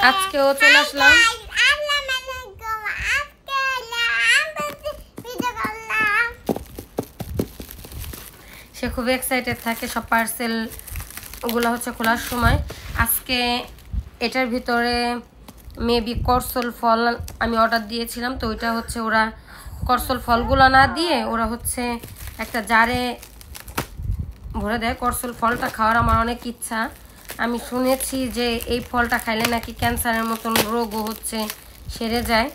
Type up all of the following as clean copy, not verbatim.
আজকেও চলে আসলাম। সে খুব এক্সাইটেড থাকে সব পার্সেল ওগুলো হচ্ছে খোলার সময়। আজকে এটার ভিতরে মেবি করসল ফল আমি অর্ডার দিয়েছিলাম, তো ওইটা হচ্ছে ওরা করসল ফলগুলো না দিয়ে ওরা হচ্ছে একটা জারে ভরে দেয়। করসল ফলটা খাওয়ার আমার অনেক ইচ্ছা। আমি শুনেছি যে এই ফলটা খাইলে নাকি ক্যান্সারের মতন রোগও হচ্ছে সেরে যায়।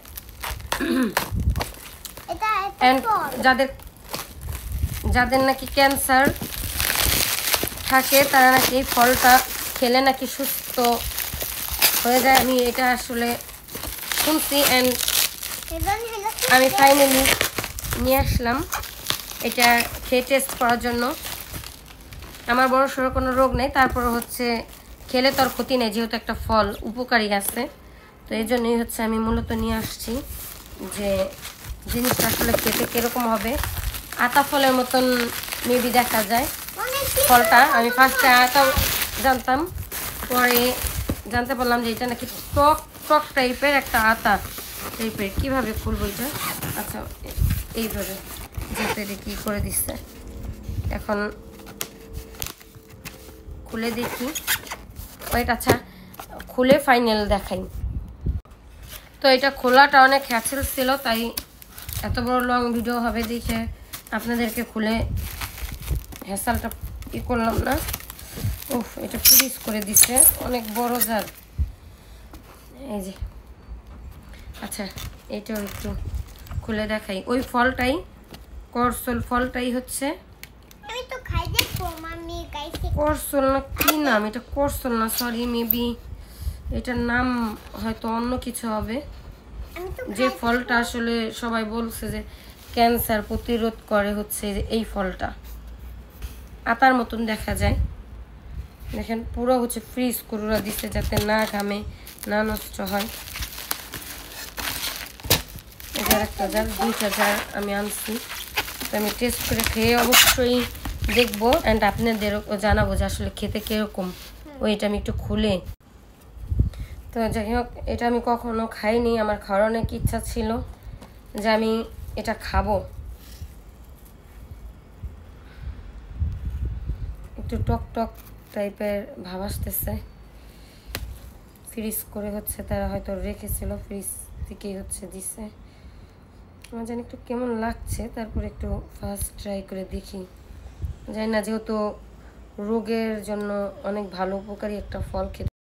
যাদের নাকি ক্যান্সার থাকে তারা নাকি এই ফলটা খেলে নাকি সুস্থ হয়ে যায়। আমি এটা আসলে শুনছি অ্যান্ড আমি ফাইনালি নিয়ে আসলাম এটা খেয়ে টেস্ট করার জন্য। আমার বড় সড়ো কোনো রোগ নেই, তারপর হচ্ছে খেলে তোর ক্ষতি নেই, যেহেতু একটা ফল উপকারী আছে। তো এই জন্যই হচ্ছে আমি মূলত নিয়ে আসছি যে জিনিসটা আসলে খেতে কীরকম হবে। আতা ফলের মতন মেবি দেখা যায় ফলটা। আমি ফার্স্টে আতা জানতাম, পরে জানতে পারলাম যে এটা নাকি টক টক টাইপের একটা আতা টাইপের। কীভাবে খুলবো এটা? আচ্ছা এইভাবে যেতে কি করে দিচ্ছে। এখন খুলে দেখি। ওয়েট, আচ্ছা খুলে ফাইনাল দেখাই। তো এটা খোলাটা অনেক হ্যাসেল ছিল, তাই এত বড় লং ভিডিও হবে দেখে আপনাদেরকে খুলে হ্যাসেলটা করলাম না। উফ, এটা ফ্রিজ করে দিচ্ছে, অনেক বড় জার। এই যে আচ্ছা এইটাও একটু খুলে দেখাই। ওই ফলটাই করসল ফলটাই হচ্ছে করসল না কি নাম, এটা করসল না, সরি মেবি এটার নাম হয়তো অন্য কিছু হবে। যে ফলটা আসলে সবাই বলছে যে ক্যান্সার প্রতিরোধ করে হচ্ছে এই ফলটা। আতার মতন দেখা যায়, দেখেন পুরো হচ্ছে ফ্রিজ করে দিচ্ছে যাতে না ঘামে না নষ্ট হয়। এটার একটা জার, 2টা জার আমি আনছি। তো আমি টেস্ট করে খেয়ে অবশ্যই দেখবো অ্যান্ড আপনাদেরও জানাবো যে আসলে খেতে কীরকম। ওইটা আমি একটু খুলে, তো যাই হোক এটা আমি কখনো খাইনি, আমার খাওয়ার অনেক ইচ্ছা ছিল যে আমি এটা খাবো। একটু টক টক টাইপের ভাব আসতেছে। ফ্রিজ করে হচ্ছে তারা হয়তো রেখেছিল, ফ্রিজ থেকেই হচ্ছে দিছে। আমার জানি একটু কেমন লাগছে, তারপর একটু ফার্স্ট ট্রাই করে দেখি। জানি না, যেহেতু রোগের জন্য অনেক ভালো উপকারী একটা ফল, খেতে